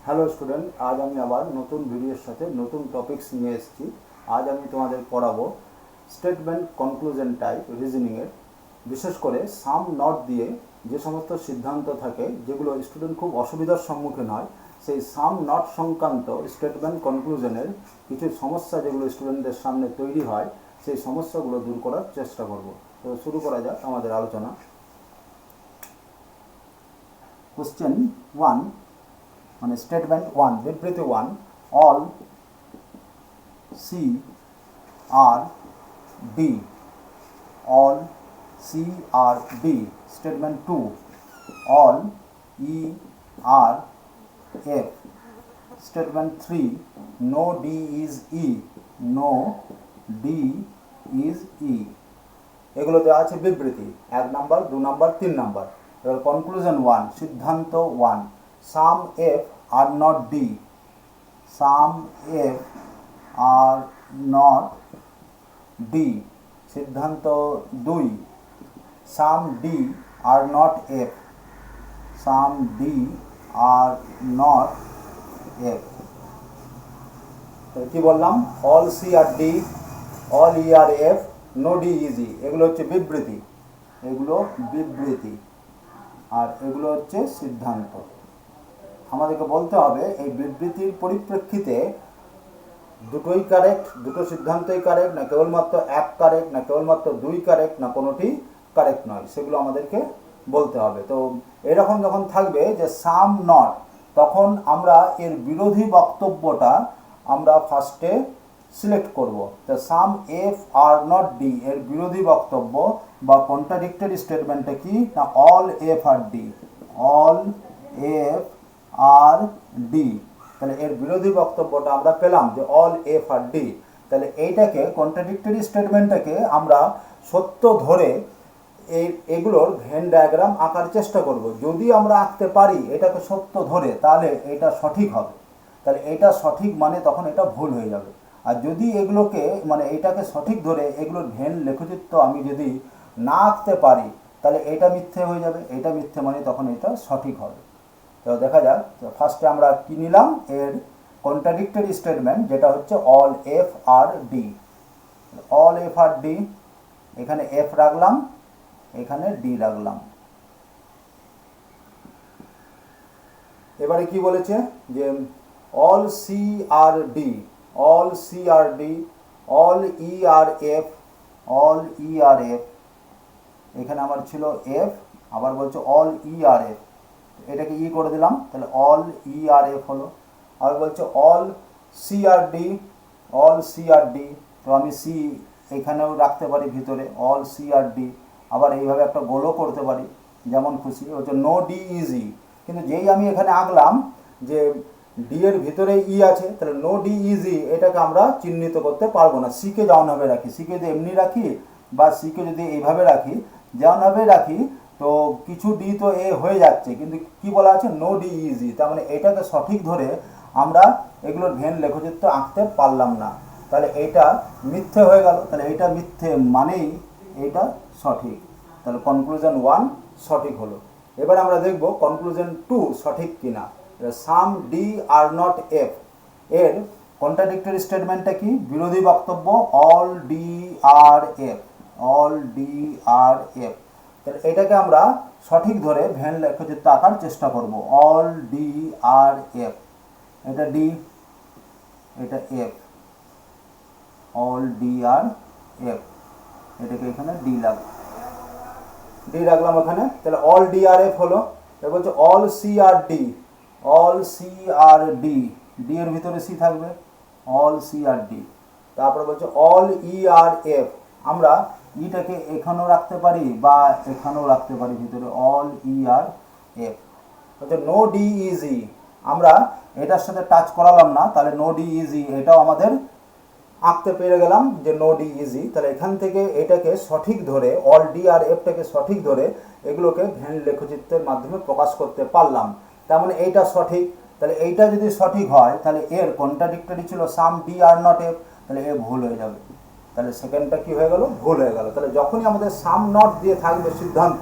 Hello student, আজ আমি আবার নতুন ভিডিওর সাথে নতুন টপিকস নিয়ে এসেছি। আজ আমি তোমাদের পড়াবো স্টেটমেন্ট কনক্লুশন টাইপ রিজনিংয়ের, বিশেষ করে সাম নট দিয়ে যে সমস্ত সিদ্ধান্ত থাকে যেগুলো স্টুডেন্ট খুব অসুবিধার সম্মুখীন হয়, সেই সাম নট সংক্রান্ত স্টেটমেন্ট কনক্লুশনের কিছু সমস্যা যেগুলো স্টুডেন্টদের সামনে তৈরি হয়, সেই সমস্যাগুলো দূর করার চেষ্টা করব। তো শুরু করা যাক আমাদের আলোচনা। কোশ্চেন 1 মানে স্টেটমেন্ট 1, বিবৃতি 1, all C are D, all C are D. Statement 2, all E are F. Statement 3, no D is E, no D is E. এগুলো দেওয়া আছে বিবৃতি 1 নাম্বার, 2 নাম্বার, 3 নাম্বার। এবার কনক্লুশন 1, সিদ্ধান্ত 1, some F are not D, some F are not D. সিদ্ধান্ত 2, some D are not F, some D are not F. কি বললাম? All C are D, all E are F, no D easy. এগুলো হচ্ছে বিবৃতি, এগুলো বিবৃতি, আর এগুলো হচ্ছে সিদ্ধান্ত। আমাদেরকে বলতে হবে এই বিবৃতির পরিপ্রেক্ষিতে দুটোই কারেক্ট, দুটো সিদ্ধান্তই কারেক্ট, না কেবলমাত্র এক কারেক্ট, না কেবলমাত্র 2 কারেক্ট, না কোনোটি কারেক্ট নয়, সেগুলো আমাদেরকে বলতে হবে। তো এরকম যখন থাকবে যে সাম নট, তখন আমরা এর বিরোধী বক্তব্যটা আমরা ফার্স্টে সিলেক্ট করব। তো সাম এফ আর নট ডি এর বিরোধী বক্তব্য বা কন্ট্রাডিক্টরি স্টেটমেন্টটা কি না all F R D, all F R D. তাহলে এর বিরোধী বক্তব্যটা আমরা পেলাম যে অল এফ আর ডি। তাহলে এইটাকে কন্ট্রাডিক্টরি স্টেটমেন্টটাকে আমরা সত্য ধরে এগুলোর ভেন ডায়াগ্রাম আঁকার চেষ্টা করব। যদি আমরা আঁকতে পারি এটাকে সত্য ধরে, তাহলে এটা সঠিক হবে। তাহলে এটা সঠিক মানে তখন এটা ভুল হয়ে যাবে। আর যদি এগুলোকে মানে এটাকে সঠিক ধরে এগুলোর ভেন লেখচিত্র আমি যদি না আঁকতে পারি, তাহলে এটা মিথ্যে হয়ে যাবে। এটা মিথ্যে মানে তখন এটা সঠিক হবে। তো দেখা যাক, ফার্স্টে আমরা কি নিলাম, এর কন্ট্রাডিক্টরি স্টেটমেন্ট যেটা হচ্ছে all F R D. All F R D, এখানে এফ রাখলাম, এখানে ডি রাখলাম। এবারে কি বলেছে যে all C are D, all C are D, all E are F, all E are F. এখানে আমার ছিল এফ, আবার বলছে অল ই আর এফ, এটাকে ই করে দিলাম, তাহলে অল ই আর এফ হলো। আর বলছে all C are D, all C are D, তো আমি সি এখানেও রাখতে পারি ভিতরে, অল সি আর ডি। আবার এইভাবে একটা গোলও করতে পারি, যেমন খুশি। হচ্ছে নো ডি ইজি, কিন্তু যেই আমি এখানে আঁকলাম যে ডি এর ভিতরে ই আছে, তাহলে নো ডি ইজি এটাকে আমরা চিহ্নিত করতে পারবো না। সিকে যেমনভাবে রাখি, সিকে যদি এমনি রাখি বা সিকে যদি এইভাবে রাখি, যেমনভাবে রাখি, তো কিছু ডি তো এ হয়ে যাচ্ছে, কিন্তু কি বলা আছে নো ডি ইজি। তার মানে এটাকে সঠিক ধরে আমরা এগুলোর ভেন লেখচিত্র আঁকতে পারলাম না, তাহলে এইটা মিথ্যে হয়ে গেল। তাহলে এইটা মিথ্যে মানেই এইটা সঠিক। তাহলে কনক্লুশন 1 সঠিক হলো। এবার আমরা দেখব কনক্লুশন 2 সঠিক কিনা। সাম ডি আর নট এফ এর কন্ট্রাডিক্টরি স্টেটমেন্টটা কি? বিরোধী বক্তব্য অল ডি আর এফ, অল ডি আর এফ। তাহলে এটাকে আমরা সঠিক ধরে ভেন লেখচিত্র আঁকার চেষ্টা করব। অল ডি আর এফ, এটা ডি, এটা এফ, অল ডি আর এফ। এটাকে এখানে ডি রাখলাম এখানে। তাহলে অল ডি আর এফ হলো। এবার বলছে all C are D, all C are D, D এর ভিতরে সি থাকবে, অল সি আর ডি। তারপরে বলছে অল ই আর এফ, আমরা ইটাকে এখানেও রাখতে পারি বা এখানেও রাখতে পারি ভিতরে, অল ই আর এফ। বলছে নো ডি ইজি, আমরা এটার সাথে টাচ করালাম না, তাহলে নো ডি ইজি এটাও আমাদের আঁকতে পেরে গেলাম যে নো ডি ইজি। তাহলে এখান থেকে এটাকে সঠিক ধরে অল ডি আর এফটাকে সঠিক ধরে এগুলোকে ভেন লেখচিত্রের মাধ্যমে প্রকাশ করতে পারলাম, তার মানে এইটা সঠিক। তাহলে এইটা যদি সঠিক হয়, তাহলে এর কন্ট্রাডিক্টরি ছিল সাম ডি আর নট এফ, তাহলে এ ভুল হয়ে যাবে। তাহলে সেকেন্ডটা কি হয়ে গেল? ভুল হয়ে গেল। তাহলে যখনই আমাদের সাম নট দিয়ে থাকবে সিদ্ধান্ত,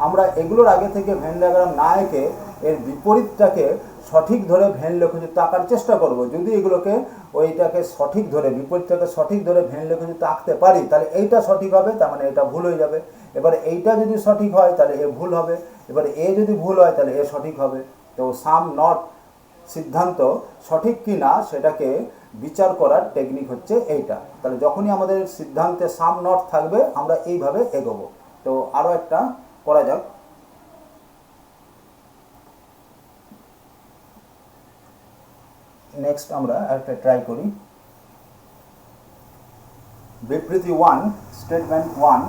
আমরা এগুলোর আগে থেকে ভেন ডায়াগ্রাম না এঁকে এর বিপরীতটাকে সঠিক ধরে ভেন লেখচিত্র আঁকার চেষ্টা করব। যদি এগুলোকে ওইটাকে সঠিক ধরে বিপরীতটাকে সঠিক ধরে ভেন লেখচিত্র আঁকতে পারি তাহলে এইটা সঠিক হবে, তার মানে এটা ভুল হয়ে যাবে। এবার এইটা যদি সঠিক হয় তাহলে এ ভুল হবে, এবার এ যদি ভুল হয় তাহলে এ সঠিক হবে। তো সাম নট সিদ্ধান্ত সঠিক কি না সেটাকে বিচার করার টেকনিক হচ্ছে এইটা। তাহলে যখনই আমাদের সিদ্ধান্তে সাম নট থাকবে আমরা এইভাবে এগোবো। তো আরও একটা করা যাক। নেক্সট আমরা একটা ট্রাই করি। বিবৃতি 1, statement 1,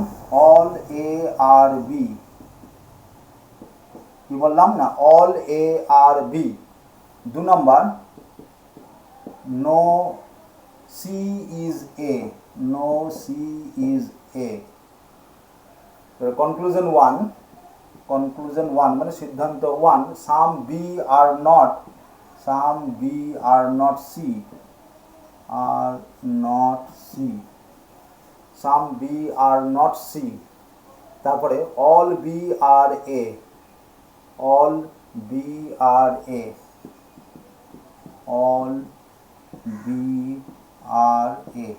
all A are B. কি বললাম না, অল এ আর বি। 2 নম্বর, no C is A, no C is A. Conclusion 1, conclusion 1 মানে সিদ্ধান্ত 1, some B are not, some B are not C, are not C, some B are not C. তারপরে all B are A, all B are A, all B are A.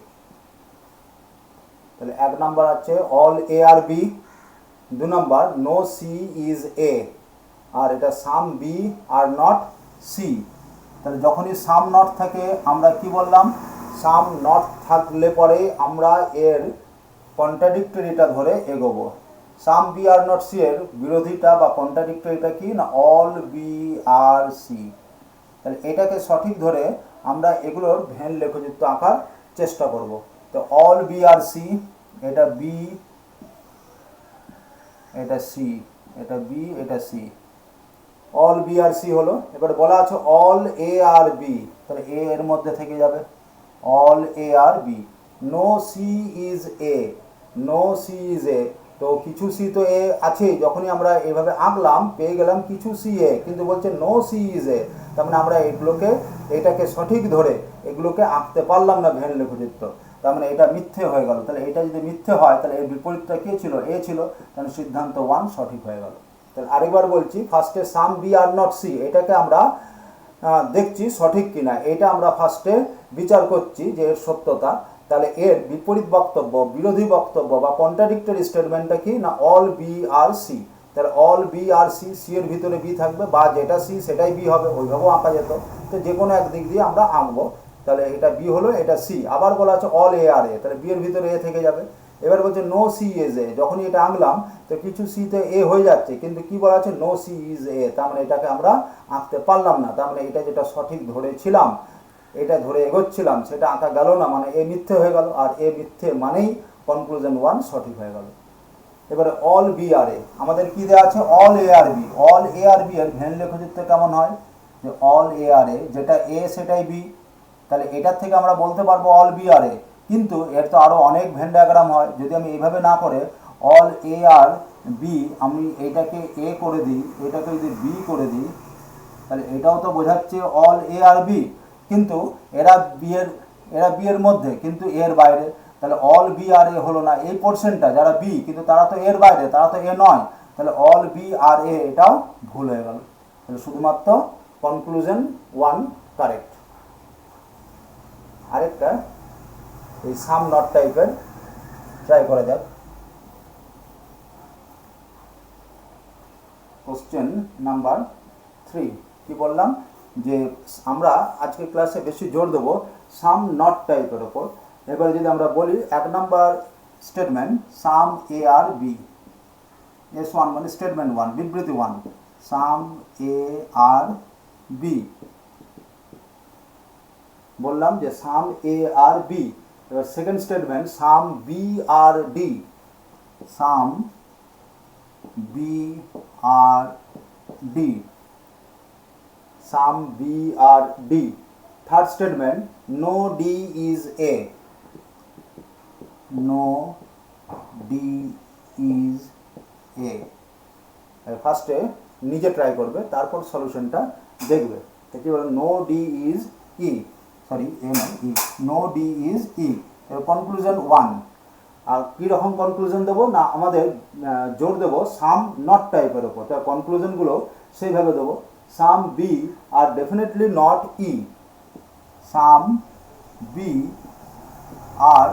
তাহলে 1 number আছে all A are B, 2 number no C is A, আর এটা some B are not C. তাহলে যখনই সাম not থাকে আমরা কি বললাম, সাম নট থাকলে পরে আমরা এর কন্ট্রাডিক্টরিটা ধরে এগোবো। Some B are not C এর বিরোধীটা বা কন্ট্রাডিক্টরিটা কি না, অল বি আর সি। তাহলে এটাকে সঠিক ধরে আমরা এগুলোর ভেন লেখচিত্র আঁকার চেষ্টা করব। তো অল বি আর সি, এটা বি, এটা সি, এটা বি, এটা সি, অল বি আর সি হলো। এবার বলা আছে অল এ আর বি, তাহলে এ এর মধ্যে থেকে যাবে, all A are B. No C is A, no C is A, তো কিছু সি তো এ আছেই, যখনই আমরা এভাবে আঁকলাম পেয়ে গেলাম কিছু সি এ, কিন্তু বলছে নো সি ইজ এ, তার মানে আমরা এগুলোকে এটাকে সঠিক ধরে এগুলোকে আঁকতে পারলাম না ভেন লেখচিত্র, তার মানে এটা মিথ্যে হয়ে গেল। তাহলে এটা যদি মিথ্যে হয় তাহলে এর বিপরীতটা কে ছিল, এ ছিল, তাহলে সিদ্ধান্ত 1 সঠিক হয়ে গেল। তাহলে আরেকবার বলছি, ফার্স্টে some B are not C, এটাকে আমরা দেখছি সঠিক কিনা, এটা আমরা ফার্স্টে বিচার করছি যে এর সত্যতা। তাহলে এর বিপরীত বক্তব্য, বিরোধী বক্তব্য বা কন্ট্রাডিক্টরি স্টেটমেন্টটা কি না, অল বি আর সি। তাহলে অল বি আর সি, সি এর ভিতরে বি থাকবে, বা যেটা সি সেটাই বি হবে, ওইভাবেও আঁকা যেত। তো যে কোনো একদিক দিয়ে আমরা আঁকবো। তাহলে এটা বি হলো, এটা সি। আবার বলা আছে অল এ আর এ, তাহলে বি এর ভিতরে এ থেকে যাবে। এবার বলছে নো সি ইজ এ, যখনই এটা আঁকলাম তো কিছু সিতে এ হয়ে যাচ্ছে, কিন্তু কি বলা আছে, নো সি ইজ এ, তার মানে এটাকে আমরা আঁকতে পারলাম না। তার মানে এটা যেটা সঠিক ধরেছিলাম, এটা ধরে এগোচ্ছিলাম, সেটা আঁকা গেল না, মানে এ মিথ্যে হয়ে গেল, আর এ মিথ্যে মানেই কনক্লুশন 1 সঠিক হয়ে গেল। এবারে অল বি আর এ, আমাদের কি দেওয়া আছে, all A are B. All A are B এর ভেন লেখচিত্র কেমন হয়, যে অল এ আর এ, যেটা এ সেটাই বি, তাহলে এটার থেকে আমরা বলতে পারবো অল বি আর এ। কিন্তু এর তো আরও অনেক ভেন ডায়াগ্রাম হয়, যদি আমি এইভাবে না করে অল এ আর বি, আমি এইটাকে এ করে দিই, এটাকে যদি বি করে দিই, তাহলে এটাও তো বোঝাচ্ছে অল এ আর বি, কিন্তু এরা বি এর মধ্যে কিন্তু এর বাইরে, তাহলে অল বি আর এ হলো না। এই পোর্শনটা যারা বি কিন্তু তারা তো এর বাইরে, তারা তো এ নয়, তাহলে অল বি আর এ এটাও ভুল হয়ে গেল। তাহলে শুধুমাত্র কনক্লুশন 1 কারেক্ট। আরেকটা এই সাম নট টাইপের ট্রাই করা যাক। কোশ্চেন নাম্বার 3, কি বললাম যে আমরা আজকে ক্লাসে বেশি জোর দেবো সাম নট টাইপের ওপর। এবারে যদি আমরা বলি 1 number statement, some A are B, S1 মানে স্টেটমেন্ট 1, বিবৃতি 1, সাম এ আর বি। বললাম যে সাম এ আর বি। এবার second statement, some B are D, some B are D, some B are D. Third statement, no D is A, no D is A. ফার্স্টে নিজে try করবে, তারপর সলিউশনটা দেখবে। তো কি বলে, no D is E, sorry A নয় E, no D is E. এবার কনক্লুশন 1। আর কীরকম কনক্লুশন দেবো না, আমাদের জোর দেবো সাম নট টাইপের ওপর, তার কনক্লুশনগুলো সেইভাবে দেবো। Some B are definitely not E, some B are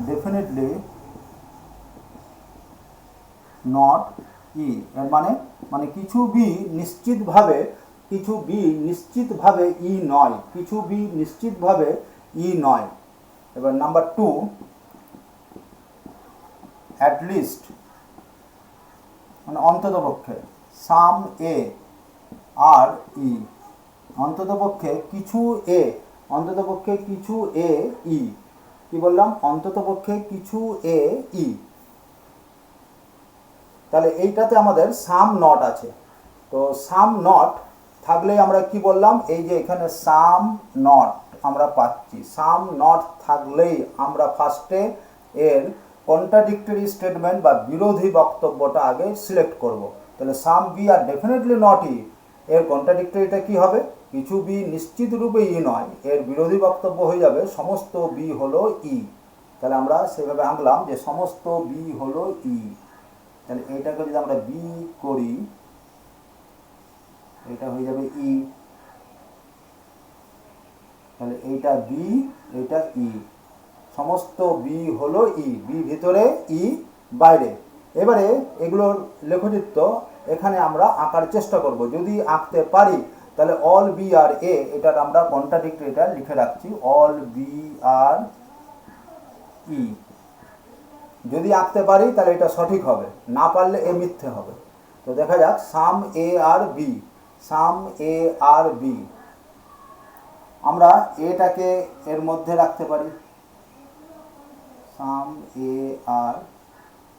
definitely not E, এর মানে কিছু বি নিশ্চিতভাবে ই নয়, কিছু বি নিশ্চিতভাবে ই নয়। এবার নাম্বার 2, অ্যাটলিস্ট মানে অন্ততপক্ষে, সাম এ আর ই, অন্ততপক্ষে কিছু এ, অন্ততপক্ষে কিছু এ ই, কি বললাম, অন্ততপক্ষে কিছু এ ই। তাহলে এইটাতে আমাদের সাম নট আছে। তো সাম নট থাকলেই আমরা কি বললাম, এই যে এখানে সাম নট আমরা পাচ্ছি, সাম নট থাকলেই আমরা ফার্স্টে এর কন্ট্রাডিক্টরি স্টেটমেন্ট বা বিরোধী বক্তব্যটা আগে সিলেক্ট করব। তাহলে some B are definitely not E, এর কন্ট্রাডিক্টরিটা কি হবে, কিছু বি নিশ্চিত রূপে ই নয়, এর বিরোধী বক্তব্য হয়ে যাবে সমস্ত বি হলো ই। তাহলে আমরা সেভাবে আঁকলাম যে সমস্ত বি হলো ই। তাহলে এইটাকে যদি আমরা বি করি, এটা হয়ে যাবে ই, তাহলে এইটা বি, এইটা ই, সমস্ত বি হলো ই, বি ভিতরে ই বাইরে। এবারে এগুলোর লেখচিত্র এখানে আমরা আঁকার চেষ্টা করব, যদি আঁকতে পারি তাহলে অল বি আর এ, এটার আমরা কন্ট্রাডিক্টরি এটা লিখে রাখছি, অল বি আর ই। যদি আঁকতে পারি তাহলে এটা সঠিক হবে, না পারলে এ মিথ্যে হবে। তো দেখা যাক, সাম A are B, some A are B, আমরা এটাকে এর মধ্যে রাখতে পারি, সাম এ আর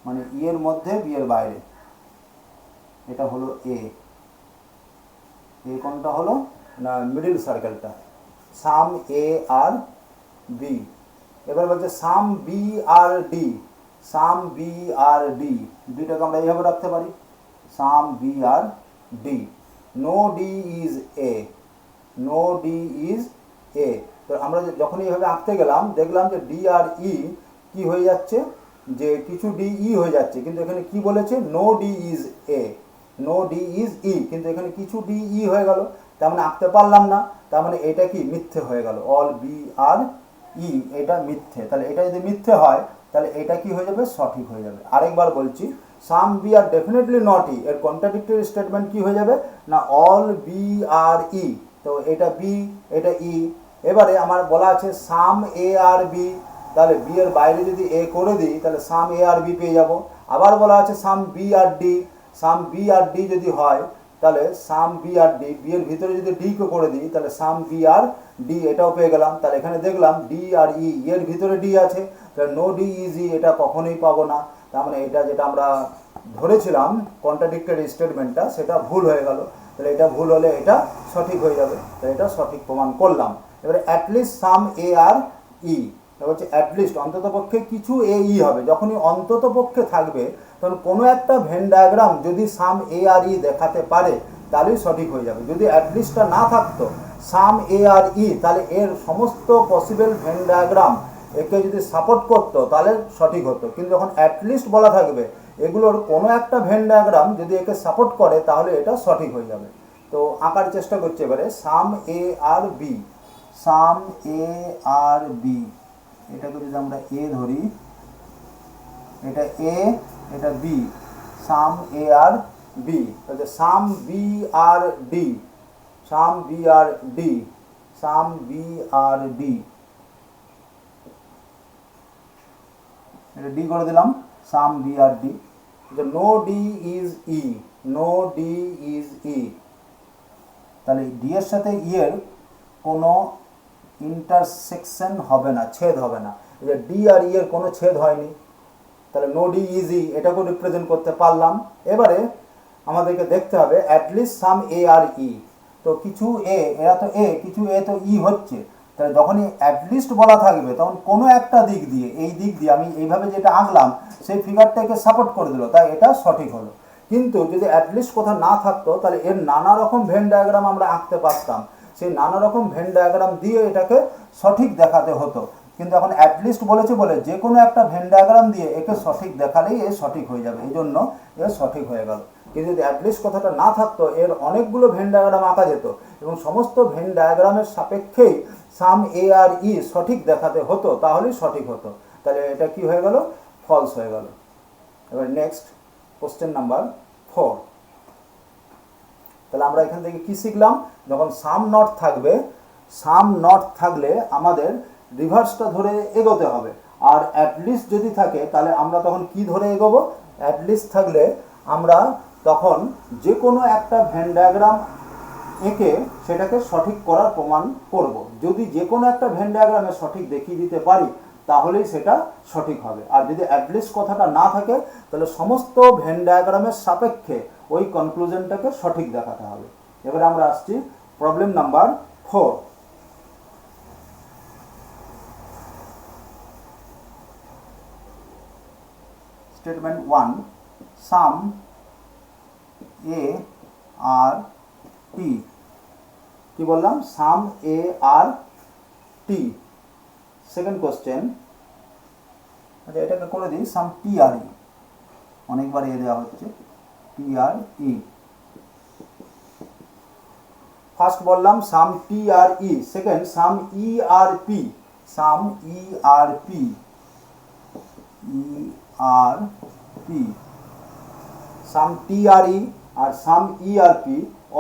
মানে ই এর মধ্যে বি এর বাইরে, এটা হলো এ, এই কোনটা হলো না মিডিল সার্কেলটা, সাম এ আর বি। এবার বলছে some B are D, some B are D, ডিটাকে আমরা এইভাবে রাখতে পারি, some B are D, no D is A, no D is A. তো আমরা যখন এইভাবে আঁকতে গেলাম দেখলাম যে ডি আর ই কি হয়ে যাচ্ছে, যে কিছু ডি ই হয়ে যাচ্ছে, কিন্তু এখানে কি বলেছে, no D is A, no D is E, কিন্তু এখানে কিছু ডি ই হয়ে গেল, তার মানে আঁকতে পারলাম না, তার মানে এটা কি মিথ্যে হয়ে গেল, অল বি আর ই এটা মিথ্যে। তাহলে এটা যদি মিথ্যে হয় তাহলে এটা কি হয়ে যাবে, সঠিক হয়ে যাবে। আরেকবার বলছি, some B are definitely not E, এর কন্ট্রাডিক্টরি স্টেটমেন্ট কি হয়ে যাবে না অল বি আর ই, তো এটা বি, এটা ই। এবারে আমার বলা আছে সাম এ আর বি, তাহলে বি এর বাইরে যদি এ করে দিই তাহলে সাম এ আর বি পেয়ে যাব। আবার বলা আছে some B are D, some B are D যদি হয় তাহলে some B are D, B এর ভিতরে যদি ডি কে করে দিই তাহলে সাম বি আর ডি, এটাও পেয়ে গেলাম। তাহলে এখানে দেখলাম ডি আর ই, এর ভিতরে ডি আছে, তাহলে নো ডি ইজ ই, এটা কখনোই পাবো না। তার মানে এটা যেটা আমরা ধরেছিলাম কন্ট্রাডিক্টরি স্টেটমেন্টটা, সেটা ভুল হয়ে গেল। তাহলে এটা ভুল হলে এটা সঠিক হয়ে যাবে, তাহলে এটা সঠিক প্রমাণ করলাম। এবারে অ্যাটলিস্ট সাম এ আর ই, হচ্ছে অ্যাটলিস্ট অন্ততপক্ষে কিছু এ ই হবে, যখনই অন্ততপক্ষে থাকবে তখন কোনো একটা ভেন ডায়াগ্রাম যদি সাম এ আর ই দেখাতে পারে তাহলেই সঠিক হয়ে যাবে। যদি অ্যাটলিস্টটা না থাকতো সাম এ আর ই, তাহলে এর সমস্ত পসিবল ভেন ডায়াগ্রাম একে যদি সাপোর্ট করতো তাহলে সঠিক হতো, কিন্তু যখন অ্যাটলিস্ট বলা থাকবে এগুলোর কোনো একটা ভেন ডায়াগ্রাম যদি একে সাপোর্ট করে তাহলে এটা সঠিক হয়ে যাবে। তো আঁকার চেষ্টা করছি এবারে, সাম A are B, some A are B, এটাকে যদি আমরা এ ধরি, এটা এ, এটা B, some A are B, তাহলে some B are D, some B are D, some B are D, এটা ডি করে দিলাম, some B are D, no D is E, no D is E, তাহলে D এর সাথে ই এর কোনো intersection হবে না, ছেদ হবে না, এই যে ডি আর ই এর কোনো ছেদ হয়নি, তাহলে নো ডি ইজ ই, এটাকেও রিপ্রেজেন্ট করতে পারলাম। এবারে আমাদেরকে দেখতে হবে অ্যাটলিস্ট সাম এ আর ই, তো কিছু এ, এরা তো এ, কিছু এ তো ই হচ্ছে, তাহলে যখনই অ্যাটলিস্ট বলা থাকবে তখন কোনো একটা দিক দিয়ে, এই দিক দিয়ে আমি এইভাবে যেটা আঁকলাম সেই ফিগারটাকে সাপোর্ট করে দিল, তাই এটা সঠিক হলো। কিন্তু যদি অ্যাটলিস্ট কথা না থাকতো তাহলে এর নানা রকম ভেন ডায়াগ্রাম আমরা আঁকতে পারতাম, সেই নানা রকম ভেন ডায়াগ্রাম দিয়ে এটাকে সঠিক দেখাতে হতো, কিন্তু এখন অ্যাটলিস্ট বলেছে বলে যে কোনো একটা ভেন ডায়াগ্রাম দিয়ে একে সঠিক দেখালেই এ সঠিক হয়ে যাবে, এই জন্য এ সঠিক হয়ে গেল। কিন্তু যদি অ্যাটলিস্ট কথাটা না থাকতো এর অনেকগুলো ভেন ডায়াগ্রাম আঁকা যেত এবং সমস্ত ভেন ডায়াগ্রামের সাপেক্ষেই সাম এ আর ই সঠিক দেখাতে হতো, তাহলেই সঠিক হতো। তাহলে এটা কি হয়ে গেল? ফলস হয়ে গেল। এবার নেক্সট কোশ্চেন নাম্বার 4। তাহলে আমরা এখান থেকে কি শিখলাম? যখন সাম নট থাকবে, সাম নট থাকলে আমাদের রিভার্সটা ধরে এগোতে হবে, আর অ্যাটলিস্ট যদি থাকে তাহলে আমরা তখন কি ধরে এগোবো? অ্যাটলিস্ট থাকলে আমরা তখন যে কোনো একটা ভেন ডায়াগ্রাম এঁকে সেটাকে সঠিক করার প্রমাণ করব। যদি যে কোনো একটা ভেন ডায়াগ্রামে সঠিক দেখিয়ে দিতে পারি তাহলেই সেটা সঠিক হবে। আর যদি অ্যাটলিস্ট কথাটা না থাকে তাহলে সমস্ত ভেন ডায়াগ্রামের সাপেক্ষে ওই কনক্লুশনটাকে সঠিক দেখাতে হবে। এবারে আমরা আসছি problem number 4। Statement 1, some A R T. কি বললাম? সাম A R T. Second question, আচ্ছা এটাকে করে দিই সাম টি আর ই, অনেকবার এ দেওয়া হচ্ছে, টি আর ই। ফার্স্ট বললাম some T are E, second some E are P, some E are P, E are P, some T are E আর some E are P,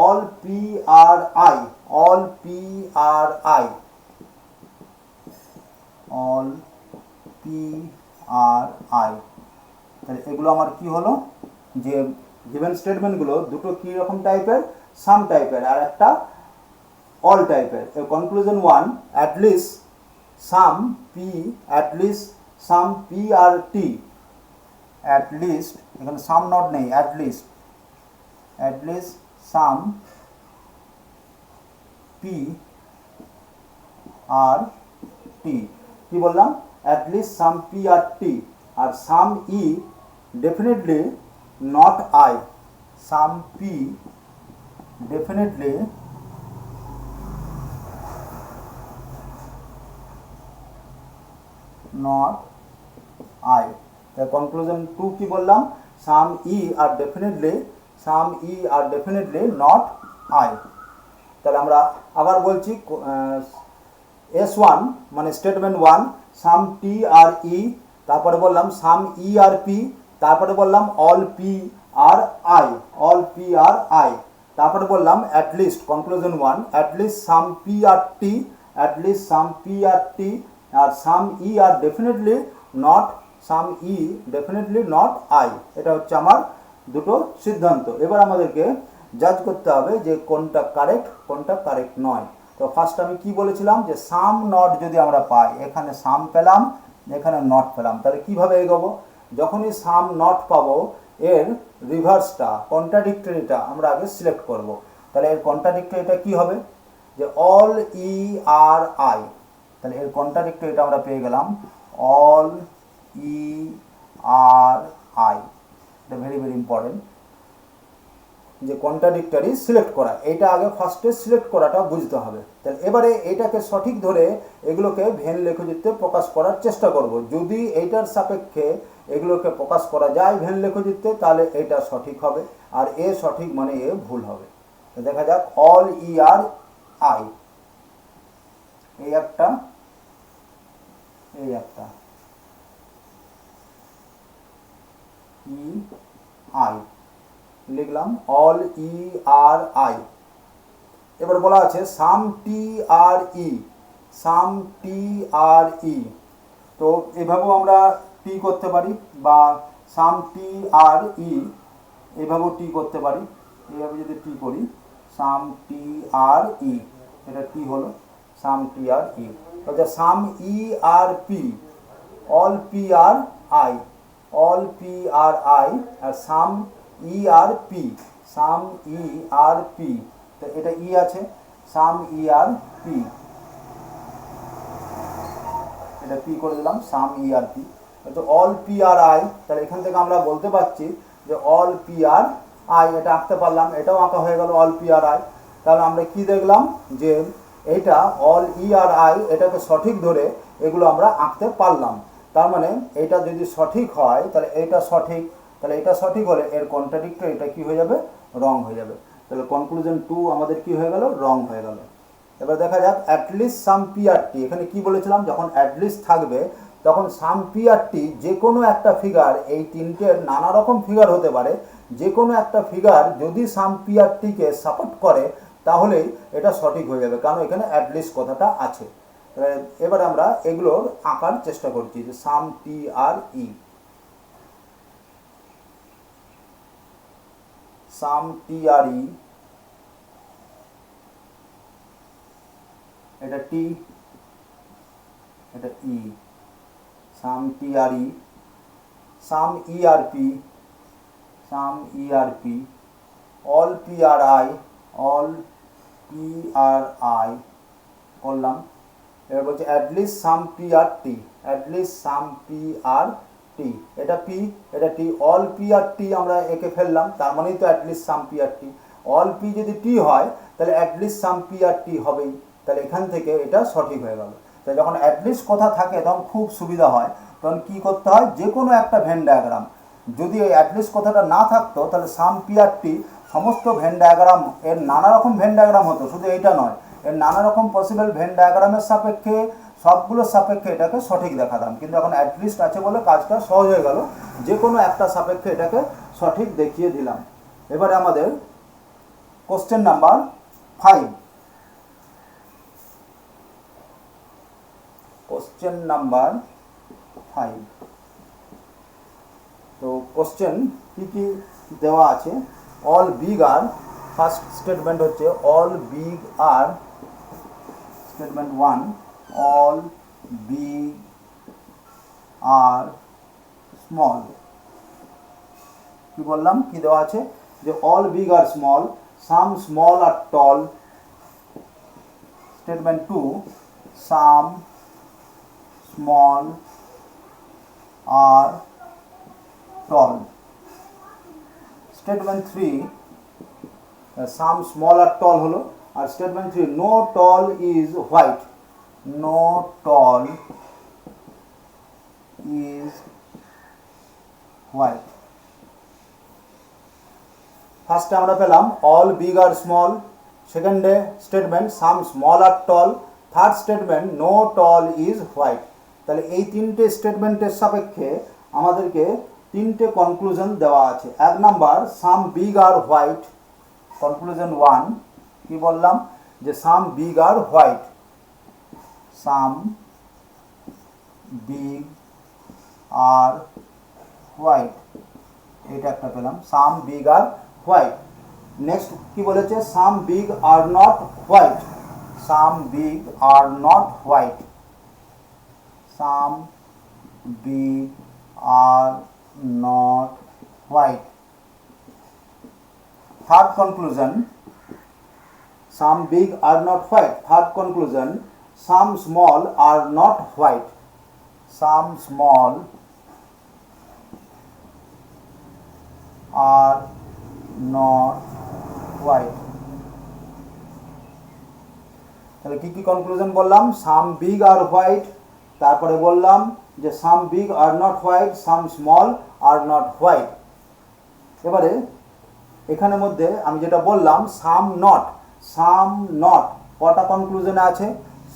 all P are I, all P are I, all P are I. তাহলে এগুলো আমার কি হলো? যে given স্টেটমেন্টগুলো দুটো কি রকম টাইপের? সাম টাইপের আর একটা অল টাইপের। Conclusion 1, at least some P, at least some P are T, at least, এখানে সাম নট নেই, at least, at least some P are T. কি বললাম? At least some P are T, আর some E definitely not I, some P definitely not I. তার conclusion 2 কি বললাম? Some E are definitely, some E are definitely not I. তাহলে আমরা আবার বলছি S1 মানে স্টেটমেন্ট 1, সাম টি আর ই, তারপরে বললাম সাম ই আর পি, তারপরে বললাম all P are I, all P are I, তারপরে বললাম at least, conclusion 1, at least some P are T, at least some P are T, আর some E are definitely not, some E definitely not I. এটা হচ্ছে আমার দুটো সিদ্ধান্ত। এবার আমাদেরকে জাজ করতে হবে যে কোনটা কারেক্ট কোনটা কারেক্ট নয়। তো ফার্স্ট আমি কি বলেছিলাম যে সাম নট যদি আমরা পাই, এখানে সাম পেলাম, এখানে নট পেলাম, তাহলে কিভাবে এগোবো? যখনই সাম নট পাবো এর রিভার্সটা, কন্ট্রাডিক্টরিটা আমরা আগে সিলেক্ট করব। তাহলে এর কন্ট্রাডিক্টরিটা কি হবে? যে অল ই আর আই। তাহলে এর কন্ট্রাডিক্টরিটা আমরা পেয়ে গেলাম অল ই আর আই। এটা ভেরি ভেরি ইম্পর্টেন্ট যে কন্ট্রাডিক্টরি সিলেক্ট করা, এইটা আগে ফার্স্টে সিলেক্ট করাটা বুঝতে হবে। তাহলে এবারে এইটাকে সঠিক ধরে এগুলোকে ভেন লেখচিত্রে প্রকাশ করার চেষ্টা করব। যদি এইটার সাপেক্ষে এগুলোকে প্রকাশ করা যায় ভেন লেখচিত্রে তাহলে এইটা সঠিক হবে, আর এ সঠিক মানে এ ভুল হবে। তো দেখা যাক অল ই আর আই, এই একটা, এই একটা, ই আই লিখলাম, অল ই আর আই। এবার বলা আছে সাম T are E, some T are ই। তো এভাবেও আমরা টি করতে পারি, বা সাম টি আর ই এভাবেও টি করতে পারি। এইভাবে যদি টি করি সাম টি আর ই, এটা টি হলো সাম টি আর ই। আচ্ছা some E are P, all P are I, all P are I, আর some E are P, some E are P. তো এটা ই আছে, সাম ই আর পি, এটা পি করে দিলাম, সাম ই আর পি। আচ্ছা অল পি আর আই, তাহলে এখান থেকে আমরা বলতে পারছি যে অল পি আর আই, এটা আঁকতে পারলাম, এটাও আঁকা হয়ে গেল অল পি আর আই। তাহলে আমরা কি দেখলাম যে এইটা অল ই আর আই, এটাকে সঠিক ধরে এগুলো আমরা আঁকতে পারলাম। তার মানে এটা যদি সঠিক হয় তাহলে এইটা সঠিক, তাহলে এটা সঠিক হলে এর কন্ট্রাডিক্টরি এটা কি হয়ে যাবে, রং হয়ে যাবে। তাহলে কনক্লুশন 2 আমাদের কি হয়ে গেল, রং হয়ে গেল। এবার দেখা যাক অ্যাটলিস্ট সাম পি আর টি। এখানে কি বলেছিলাম, যখন অ্যাটলিস্ট থাকবে তখন সাম পি আর টি যে কোনো একটা ফিগার, এই তিনটের নানা রকম ফিগার হতে পারে, যে কোনো একটা ফিগার যদি সাম পি আর টিকে সাপোর্ট করে তাহলেই এটা সঠিক হয়ে যাবে, কারণ এখানে অ্যাটলিস্ট কথাটা আছে। এবার আমরা এগুলোর আঁকার চেষ্টা করছি, যে সাম T are E, some T are ই, এটা টি, এটা E, some T are E, some E are P, some E are P, all P are I, all P are I করলাম। এবার বলছে at least some P are T, at least some P are T, এটা P, এটা টি, all P are টি আমরা একে ফেললাম, তার মানেই তো at least some P are T. All P যদি টি হয় তাহলে অ্যাটলিস্ট সাম পি আর টি হবেই, তাহলে এখান থেকে এটা সঠিক হয়ে গেল। তাই যখন অ্যাটলিস্ট কথা থাকে তখন খুব সুবিধা হয়, তখন কি করতে হয়, যে কোনো একটা ভেন ডায়াগ্রাম, যদি এই অ্যাটলিস্ট কথাটা না থাকতো তাহলে সাম পি আর টি সমস্ত ভেন ডায়াগ্রাম, এর নানা রকম ভেন ডায়াগ্রাম হতো, শুধু এইটা নয়, এর নানা রকম পসিবল ভেন ডায়াগ্রামের সাপেক্ষে, সবগুলোর সাপেক্ষে এটাকে সঠিক দেখাতাম। কিন্তু এখন অ্যাটলিস্ট আছে বলে কাজটা সহজ হয়ে গেল, যে কোনো একটা সাপেক্ষে এটাকে সঠিক দেখিয়ে দিলাম। এবারে আমাদের কোশ্চেন নাম্বার 5, কোশ্চেন নাম্বার 5। তো কোশ্চেন কি কি দেওয়া আছে, all big are, first statement হচ্ছে all big are, statement 1, all big are small. কি বললাম, কি দেওয়া আছে, যে all big are small, some small R tall. Statement 2, some small R tall. Statement 3, some small R tall হলো। আর statement 3, no tall is white, no tall is white. ফার্স্টে আমরা পেলাম অল বিগ আর স্মল, সেকেন্ডে statement some small R ton, third statement no tall is white. তাহলে এই তিনটে স্টেটমেন্টের সাপেক্ষে আমাদেরকে তিনটে কনক্লুশন দেওয়া আছে। 1 number, some big are white, conclusion 1 কি বললাম, যে some big are white, some big are white, এটা একটা পেলাম, some big are white. Next কি বলেছে, some big are not white, some big are not white, some big are not white. Third conclusion, some big are not white, third conclusion, some small are not white, some small are not white. তাহলে কি কি conclusion বললাম, সাম big are white, তারপরে বললাম যে some big are not white, some small are not white. এবারে এখানের মধ্যে আমি যেটা বললাম সাম নট, সাম নট কটা কনক্লুশনে আছে,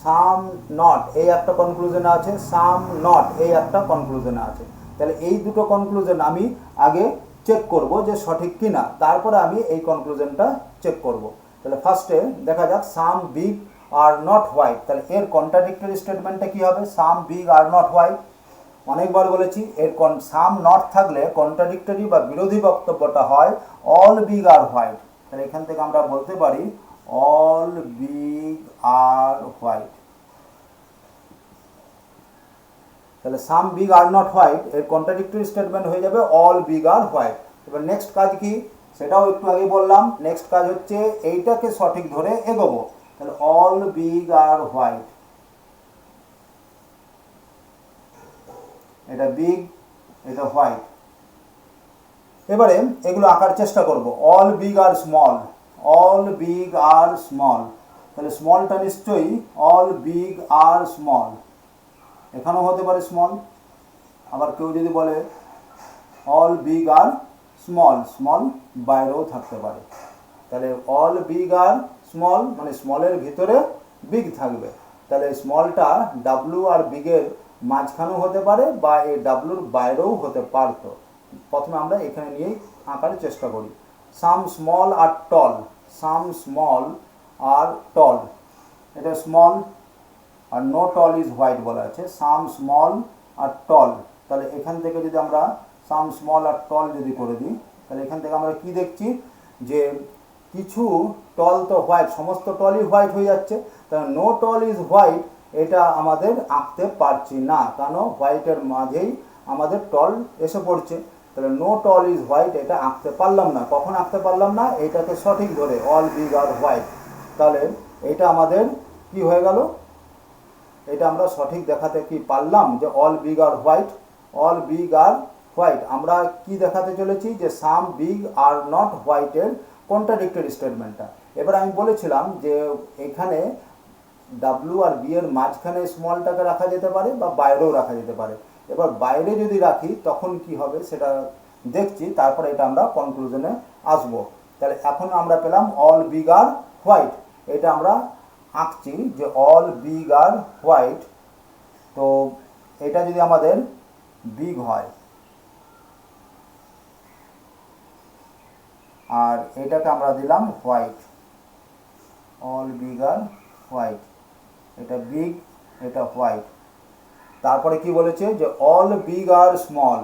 সাম নট এই একটা কনক্লুশনে আছে, সাম নট এই একটা কনক্লুশনে আছে। তাহলে এই দুটো কনক্লুশন আমি আগে চেক করব যে সঠিক কিনা, তারপরে আমি এই কনক্লুশনটা চেক করব। তাহলে ফার্স্টে দেখা যাক সাম বিগ আর নট হোয়াইট, তাহলে এর কন্ট্রাডিক্টরি স্টেটমেন্টটা কি হবে, সাম বিগ আর নট হোয়াইট। অনেকবার বলেছি এর সাম নট থাকলে কন্ট্রাডিক্টরি বা বিরোধী বক্তব্যটা হয় অল বিগ আর হোয়াইট। তাহলে এখান থেকে আমরা বলতে পারি অল বিগ আর হোয়াইট। তাহলে সাম বিগ আর নট হোয়াইট এর কন্ট্রাডিক্টরি স্টেটমেন্ট হয়ে যাবে অল বিগ আর হোয়াইট। এবার নেক্সট কাজ কি সেটাও একটু আগে বললাম, নেক্সট কাজ হচ্ছে এইটাকে সঠিক ধরে এগোবো। তাহলে অল বিগ আর হোয়াইট, এটা বিগ, এটা হোয়াইট। এবারে এগুলো আঁকার চেষ্টা করব, all big are small, all big are small. তাহলে স্মলটা নিশ্চয়ই অল বিগ আর স্মল, এখানেও হতে পারে স্মল। আবার কেউ যদি বলে all big are small, small বাইরেও থাকতে পারে। তাহলে অল বিগ আর স্মল মানে স্মলের ভিতরে বিগ থাকবে। তাহলে স্মলটা ডাব্লু আর বিগের মাঝখানেও হতে পারে বা এই ডাব্লুর বাইরেও হতে পারতো। প্রথমে আমরা এখানে নিয়েই আঁকার চেষ্টা করি। সাম স্মল আর টল, সাম স্মল আর টল, এটা স্মল আর নো টল ইজ হোয়াইট বলা আছে। সাম স্মল আর টল, তাহলে এখান থেকে যদি আমরা সাম স্মল আর টল যদি করে দিই, তাহলে এখান থেকে আমরা কি দেখছি যে কিছু টল তো হোয়াইট, সমস্ত টলই হোয়াইট হয়ে যাচ্ছে। তাহলে নো টল ইজ হোয়াইট এটা আমাদের আঁকতে পারছি না, কারণ হোয়াইটের মাঝেই আমাদের টল এসে পড়ছে। তাহলে নো টল ইজ হোয়াইট এটা আঁকতে পারলাম না। কখন আঁকতে পারলাম না? এটাকে সঠিক ধরে অল বিগ আর হোয়াইট। তাহলে এটা আমাদের কি হয়ে গেল? এটা আমরা সঠিক দেখাতে কি পারলাম যে all big are white, all big are white. আমরা কি দেখাতে চলেছি যে সাম বিগ আর নট হোয়াইটের কন্ট্রাডিক্টরি স্টেটমেন্টটা। এবার আমি বলেছিলাম যে এখানে ডাব্লু আর বি এর মাঝখানে স্মলটাকে রাখা যেতে পারে বা বাইরেও রাখা যেতে পারে। এবার বাইরে যদি রাখি তখন কি হবে সেটা দেখছি, তারপরে এটা আমরা কনক্লুশনে আসব। তাহলে এখন আমরা পেলাম অল বিগ আর হোয়াইট, এটা আমরা আঁকছি যে অল বিগ আর হোয়াইট। তো এটা যদি আমাদের বিগ হয় আর এটাকে আমরা দিলাম white, all big are white, এটা বিগ এটা হোয়াইট। তারপরে কি বলেছে যে অল বিগ আর স্মল,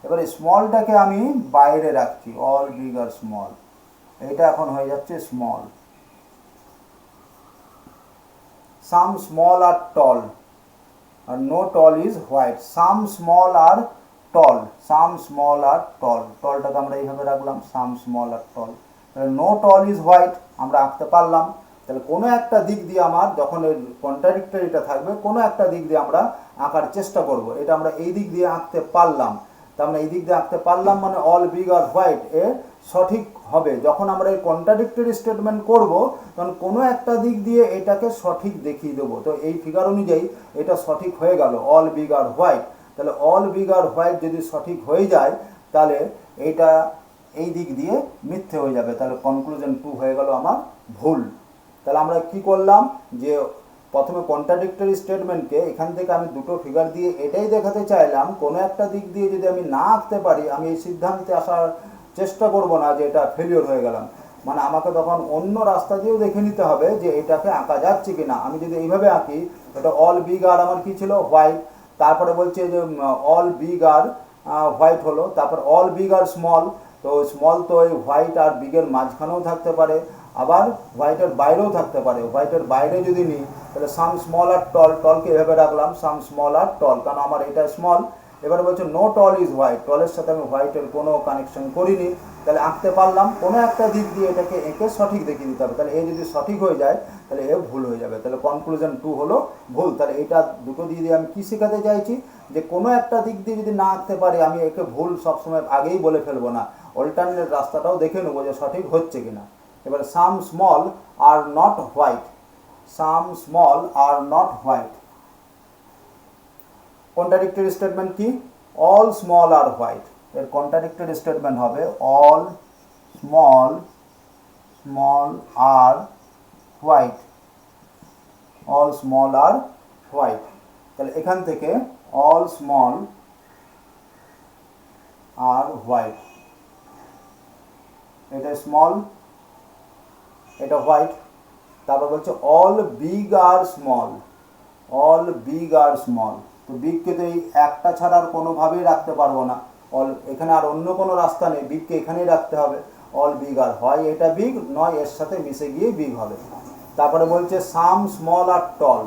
এবারে স্মলটাকে আমি বাইরে রাখছি, অল বিগ আর স্মল, এটা এখন হয়ে যাচ্ছে স্মল। সাম স্মল আর টল আর no tall is white, some small R tall, some small R tall, টলটাকে আমরা এইভাবে রাখলাম সাম স্মল আর টল। তাহলে নো টল ইজ হোয়াইট আমরা আঁকতে পারলাম। তাহলে কোনো একটা দিক দিয়ে আমার যখন এর কন্ট্রাডিক্টরিটা থাকবে কোনো একটা দিক দিয়ে আমরা আঁকার চেষ্টা করব। এটা আমরা এই দিক দিয়ে আঁকতে পারলাম, তার মানে এই দিক দিয়ে আঁকতে পারলাম মানে অল বিগ আর হোয়াইট এ সঠিক হবে। যখন আমরা এই কন্ট্রাডিক্টরি স্টেটমেন্ট করব তখন কোনো একটা দিক দিয়ে এটাকে সঠিক দেখিয়ে দেবো। তো এই ফিগার অনুযায়ী এটা সঠিক হয়ে গেল অল বিগ আর হোয়াইট। তাহলে অল বিগ আর হোয়াইট যদি সঠিক হয়ে যায় তাহলে এইটা এই দিক দিয়ে মিথ্যে হয়ে যাবে। তাহলে কনক্লুশন 2 হয়ে গেল আমার ভুল। তাহলে আমরা কি করলাম যে প্রথমে কন্ট্রাডিক্টরি স্টেটমেন্টকে এখান থেকে আমি দুটো ফিগার দিয়ে এটাই দেখাতে চাইলাম কোনো একটা দিক দিয়ে যদি আমি না আঁকতে পারি আমি এই সিদ্ধান্তে আসার চেষ্টা করব না যে এটা ফেলিওর হয়ে গেলাম। মানে আমাকে তখন অন্য রাস্তা দিয়েও দেখে নিতে হবে যে এটাকে আঁকা যাচ্ছে কি না। আমি যদি এইভাবে আঁকি, এটা অল বিগ আর আমার কি ছিল হোয়াইট, তারপরে বলছে যে অল বিগ আর হোয়াইট হলো, তারপর অল বিগ আর স্মল, তো স্মল তো এই হোয়াইট আর বিগের মাঝখানেও থাকতে পারে আবার হোয়াইটের বাইরেও থাকতে পারে। হোয়াইটের বাইরে যদি নিই তাহলে সাম স্মল আর টল, টলকে এভাবে রাখলাম সাম স্মল আর টল, কারণ আমার এটা স্মল। এবারে বলছে নো টল ইজ হোয়াইট, টলের সাথে আমি হোয়াইটের কোনো কানেকশন করিনি, তাহলে আঁকতে পারলাম। কোনো একটা দিক দিয়ে এটাকে এঁকে সঠিক দেখিয়ে দিতে হবে। তাহলে এ যদি সঠিক হয়ে যায় তাহলে এ ভুল হয়ে যাবে। তাহলে কনক্লুশন 2 হলো ভুল। তাহলে এটা দুটো দিয়ে আমি কী শেখাতে চাইছি যে কোনো একটা দিক দিয়ে যদি না আঁকতে পারি আমি একে ভুল সবসময় আগেই বলে ফেলবো না, অল্টারনেট রাস্তাটাও দেখে নেবো যে সঠিক হচ্ছে কিনা। এবার some small are not white, some small are not white, contradictory statement কি? All small are white. এর কন্ট্রাডিক্টরি স্টেটমেন্ট হবে all small small are white, all small are white. তাহলে এখান থেকে অল স্মল আর হোয়াইট, এটা small এটা white. তারপর বলছে all big are small, all big are small, তো বিগকে তো এই একটা ছাড়া আর কোনোভাবেই রাখতে পারবো না, অল এখানে আর অন্য কোনো রাস্তা নেই, বিগকে এখানেই রাখতে হবে। অল বিগ আর হয় এটা বিগ নয় এর সাথে মিশে গিয়ে বিগ হবে। তারপরে বলছে some small R tall,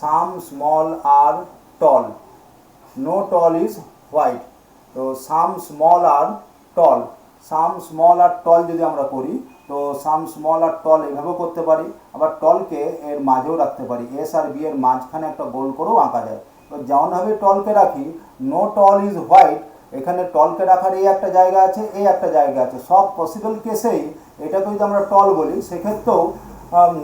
some small R tall, no tall is white. তো সাম স্মল আর টল, সাম স্মল আর টল যদি আমরা করি তো সাম স্মল আর টল এভাবেও করতে পারি, আবার টলকে এর মাঝেও রাখতে পারি, এস আর বি এর মাঝখানে একটা গোল করেও আঁকা যায়। তো যেমনভাবে টলকে রাখি নো টল ইজ হোয়াইট, এখানে টলকে রাখার এই একটা জায়গা আছে এই একটা জায়গা আছে, সব পসিবল কেসেই এটাকে যদি আমরা টল বলি সেক্ষেত্রেও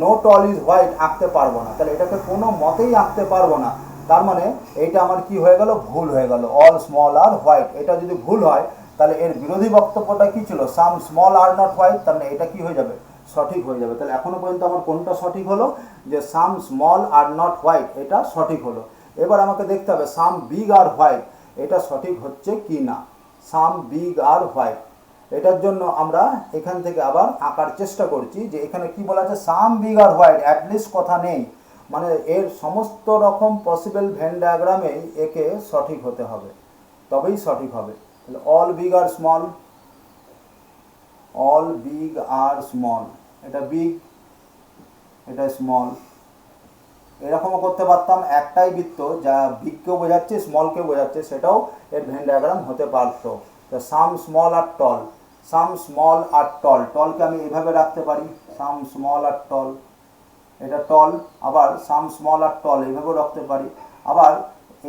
নো টল ইজ হোয়াইট আঁকতে পারবো না। তাহলে এটাকে কোনো মতেই আঁকতে পারবো না, তার মানে এইটা আমার কি হয়ে গেল ভুল হয়ে গেল, অল স্মল আর হোয়াইট। এটা যদি ভুল হয় তাহলে এর বিরোধী বক্তব্যটা কি ছিল, সাম স্মল আর নট হোয়াইট, তার মানে এটা কি হয়ে যাবে, সঠিক হয়ে যাবে। তাহলে এখনো পর্যন্ত আমার কোনটা সঠিক হলো, যে সাম স্মল আর নট হোয়াইট, এটা সঠিক হলো। এবার আমাকে দেখতে হবে সাম বিগ আর হোয়াইট, এটা সঠিক হচ্ছে কি না। সাম বিগ আর হোয়াইট, এটার জন্য আমরা এখান থেকে আবার আঁকার চেষ্টা করছি, যে এখানে কি বলা আছে, সাম বিগ আর হোয়াইট, অ্যাটলিস্ট কথা নেই, মানে এর সমস্ত রকম পসিবল ভেন ডায়াগ্রামেই একে সঠিক হতে হবে, তবেই সঠিক হবে। তাহলে all big are small, all big are small, এটা বিগ এটা স্মল, এরকমও করতে পারতাম, একটাই বৃত্ত যা বিগকেও বোঝাচ্ছে স্মলকেও বোঝাচ্ছে, সেটাও এর ভেন ডায়াগ্রাম হতে পারতো। তো সাম স্মল আর টল, সাম স্মল আর টল, টলকে আমি এইভাবে রাখতে পারি, সাম স্মল আর টল, এটা টল, আবার সাম স্মল আর টল এইভাবেও রাখতে পারি, আবার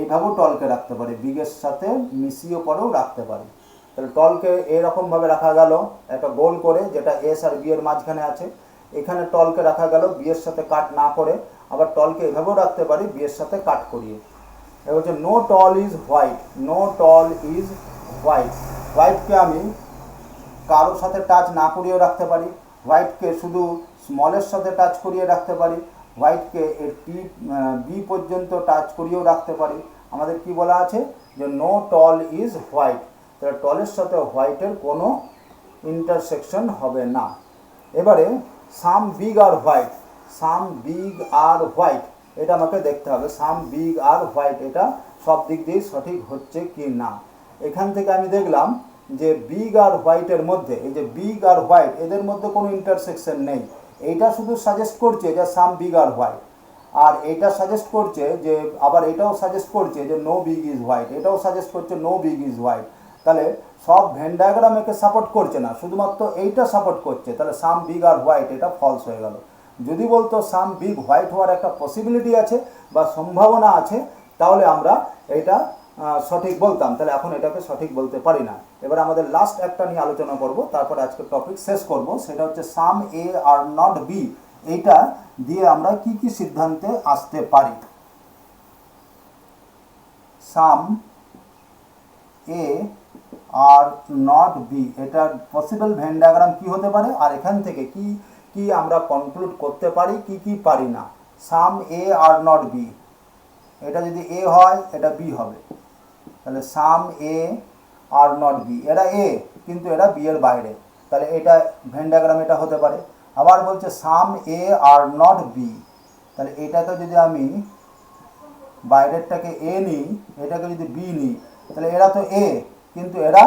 এইভাবেও টলকে রাখতে পারি, বিগের সাথে মিশিয়ে পরেও রাখতে পারি। তাহলে টলকে এরকমভাবে রাখা গেল একটা গোল করে, যেটা এস আর বি এর মাঝখানে আছে, এখানে টলকে রাখা গেল বিয়ের সাথে কাট না করে, আবার টলকে এভাবেও রাখতে পারি বিয়ের সাথে কাট করিয়ে। এবার হচ্ছে no tall is white, no tall is white, হোয়াইটকে আমি কারোর সাথে টাচ না করিয়েও রাখতে পারি, হোয়াইটকে শুধু স্মলের সাথে টাচ করিয়ে রাখতে পারি, হোয়াইটকে এর বি পর্যন্ত টাচ করিয়েও রাখতে পারি। আমাদের কি বলা আছে, যে নো টল ইজ হোয়াইট, তাহলে টলের সাথে হোয়াইটের কোনো ইন্টারসেকশন হবে না। এবারে সাম big are white, some big are white, এটা আমাকে দেখতে হবে, সাম বিগ আর হোয়াইট এটা সব দিক দিয়ে সঠিক হচ্ছে কি না। এখান থেকে আমি দেখলাম যে বিগ আর হোয়াইটের মধ্যে, এই যে বিগ আর হোয়াইট এদের মধ্যে কোনো ইন্টারসেকশন নেই, এইটা শুধু সাজেস্ট করছে যে সাম বিগ আর হোয়াইট, আর এইটা সাজেস্ট করছে যে, আবার এটাও সাজেস্ট করছে যে নো বিগ ইজ হোয়াইট, এটাও সাজেস্ট করছে নো বিগ ইজ হোয়াইট। তাহলে সব ভেন ডায়াগ্রাম একে সাপোর্ট করছে না, শুধুমাত্র এইটা সাপোর্ট করছে, তাহলে সাম বিগ আর হোয়াইট এটা ফলস হয়ে গেল। যদি বলতো সাম বিগ হোয়াইট হওয়ার একটা পসিবিলিটি আছে বা সম্ভাবনা আছে, তাহলে আমরা এটা সঠিক বলতাম, তাহলে এখন এটাকে সঠিক বলতে পারি না। এবার আমাদের লাস্ট একটা নিয়ে আলোচনা করব, তারপরে আজকের টপিক শেষ করব, সেটা হচ্ছে সাম এ আর নট বি, এইটা দিয়ে আমরা কি কি সিদ্ধান্তে আসতে পারি। সাম এ আর নট বি, এটার পসিবল ভেন ডায়াগ্রাম কি হতে পারে, আর এখান থেকে কি কি আমরা কনক্লুড করতে পারি, কি কি পারি না। সাম এ আর নট বি, এটা যদি এ হয় এটা বি হবে, তাহলে some A are not B, এরা এ কিন্তু এরা বি এর বাইরে, তাহলে এটা ভেন ডায়াগ্রাম এটা হতে পারে। আবার বলছে সাম এ আর নট বি, তাহলে এটাকে যদি আমি বাইরেরটাকে এ নিই, এটাকে যদি বি নিই, তাহলে এরা তো এ কিন্তু এরা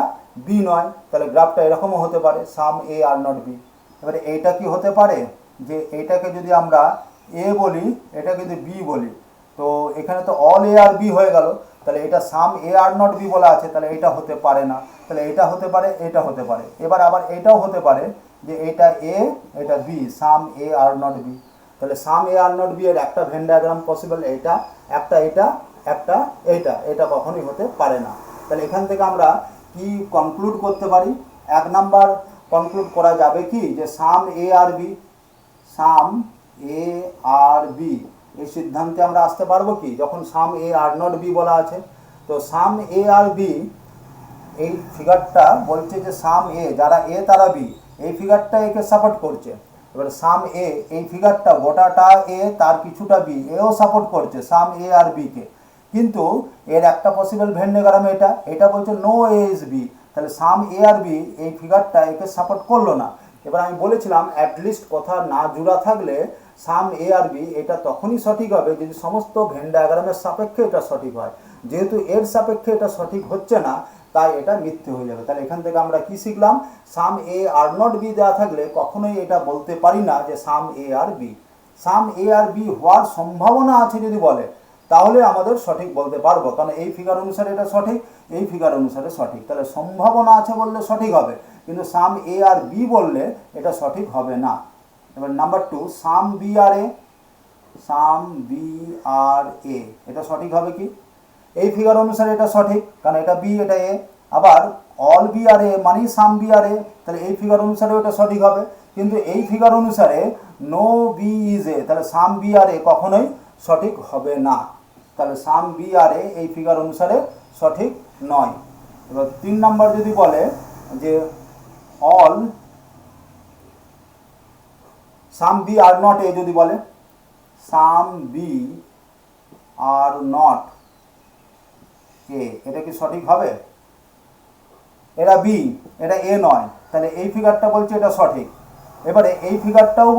বি নয়, তাহলে গ্রাফটা এরকমও হতে পারে, সাম এ আর নট বি। এবারে এইটা কি হতে পারে, যে এইটাকে যদি আমরা এ বলি, এটাকে যদি বি বলি, তো এখানে তো অল এ আর বি হয়ে গেল, তাহলে এটা সাম এ আর নট বি বলা আছে, তাহলে এটা হতে পারে না, তাহলে এটা হতে পারে, এটা হতে পারে। এবার আবার এটাও হতে পারে যে এটা এ এটা B, some A are not B, তাহলে some A are not B এর একটা ভেন ডায়াগ্রাম পসিবল, এটা একটা, এটা একটা, এটা, এটা কখনোই হতে পারে না। তাহলে এখান থেকে আমরা কি কনক্লুড করতে পারি, এক নাম্বার কনক্লুড করা যাবে কি, যে some A are B, some A are B, এই সিদ্ধান্তে আমরা আসতে পারবো কি, যখন সাম এ আর নট বি বলা আছে। তো সাম এ আর বি, এই ফিগারটা বলছে যে সাম এ, যারা এ তারা বি, এই ফিগারটা একে সাপোর্ট করছে। এবার সাম এ, এই ফিগারটা গোটাটা এ, তার কিছুটা বি, এও সাপোর্ট করছে সাম এ আর বি কে, কিন্তু এর একটা পসিবল ভেন ডায়াগ্রাম এটা, এটা বলছে নো এ ইজ বি, তাহলে সাম এ আর বি এই ফিগারটা একে সাপোর্ট করলো না। এবার আমি বলেছিলাম অ্যাটলিস্ট কথা না জুড়া থাকলে সাম এ আর বি এটা তখনই সঠিক হবে যদি সমস্ত ভেন ডায়াগ্রামের সাপেক্ষে এটা সঠিক হয়, যেহেতু এর সাপেক্ষে এটা সঠিক হচ্ছে না, তাই এটা মিথ্যে হয়ে যাবে। তাহলে এখান থেকে আমরা কি শিখলাম, সাম এ আর নট বি দেওয়া থাকলে কখনোই এটা বলতে পারি না যে some A are B. Some A are B হওয়ার সম্ভাবনা আছে যদি বলে, তাহলে আমাদের সঠিক বলতে পারবো, কারণ এই ফিগার অনুসারে এটা সঠিক, এই ফিগার অনুসারে সঠিক, তাহলে সম্ভাবনা আছে বললে সঠিক হবে, কিন্তু সাম এ আর বি বললে এটা সঠিক হবে না। এবার number 2, some B are A, some B are A, এটা সঠিক হবে কি, এই ফিগার অনুসারে এটা সঠিক, কারণ এটা বি এটা এ, আবার অল বি আর এ মানে সাম বি আর এ, তাহলে এই ফিগার অনুসারে এটা সঠিক হবে, কিন্তু এই ফিগার অনুসারে নো বি ইজ এ, তাহলে সাম বি আর এ কখনোই সঠিক হবে না, তাহলে সাম বি আর এ এই ফিগার অনুসারে সঠিক নয়। এবার 3 নাম্বার যদি বলে যে all some B are not a, যদি বলে সাম বি আর নট এ, এটা কি সঠিক হবে? এটা বি, এটা এ নয়, তাহলে এই ফিগারটা বলছে এটা সঠিক। এবারে এই ফিগারটাও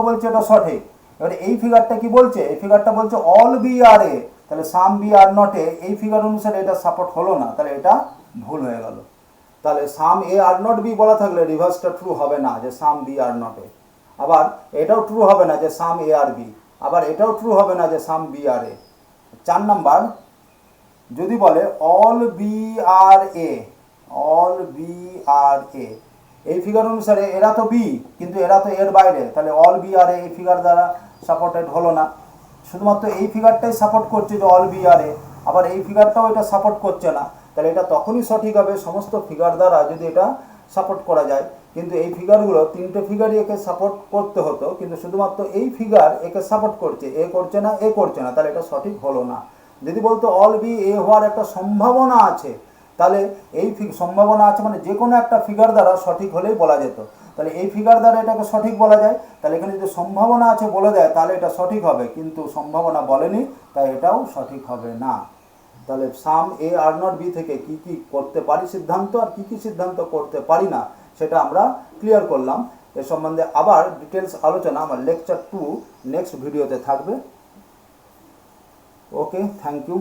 বলছে এটা সঠিক। এবারে এই ফিগারটা কি বলছে? এই ফিগারটা বলছে অল বি আর এ, তাহলে some B are not a, এই ফিগার অনুসারে এটা সাপোর্ট হলো না, তাহলে এটা ভুল হয়ে গেল। তাহলে some A are not B বলা থাকলে রিভার্সটা ট্রু হবে না, যে সাম বি আর নট এ। আবার এটাও ট্রু হবে না যে সাম এ আর বি, আবার এটাও ট্রু হবে না যে সাম বি আর এ। 4 নাম্বার যদি বলে all B are A, all B are এ, এই ফিগার অনুসারে এরা তো বি কিন্তু এরা তো এর বাইরে, তাহলে অল বি আর এ এই ফিগার দ্বারা সাপোর্টেড হলো না। শুধুমাত্র এই ফিগারটাই সাপোর্ট করছে যে অল বি আর এ, আবার এই ফিগারটাও এটা সাপোর্ট করছে না, তাহলে এটা তখনই সঠিক হবে সমস্ত ফিগার দ্বারা যদি এটা সাপোর্ট করা যায়। কিন্তু এই ফিগারগুলো 3টে ফিগারই একে সাপোর্ট করতে হতো, কিন্তু শুধুমাত্র এই ফিগার একে সাপোর্ট করছে, এ করছে না, এ করছে না, তাহলে এটা সঠিক হলো না। যদি বলতো অল বি এ হওয়ার একটা সম্ভাবনা আছে, তাহলে এই সম্ভাবনা আছে মানে যে কোনো একটা ফিগার দ্বারা সঠিক হলেই বলা যেত। তাহলে এই ফিগার দ্বারা এটাকে সঠিক বলা যায়, তাহলে এখানে যদি সম্ভাবনা আছে বলে দেয় তাহলে এটা সঠিক হবে, কিন্তু সম্ভাবনা বলেনি তাই এটাও সঠিক হবে না। তাহলে some A are not B থেকে কি কি করতে পারি সিদ্ধান্ত, আর কি কি সিদ্ধান্ত করতে পারি না, সেটা আমরা ক্লিয়ার করলাম। এ সম্বন্ধে আবার ডিটেলস আলোচনা আমার লেকচার 2 নেক্সট ভিডিওতে থাকবে। ওকে, থ্যাংক ইউ।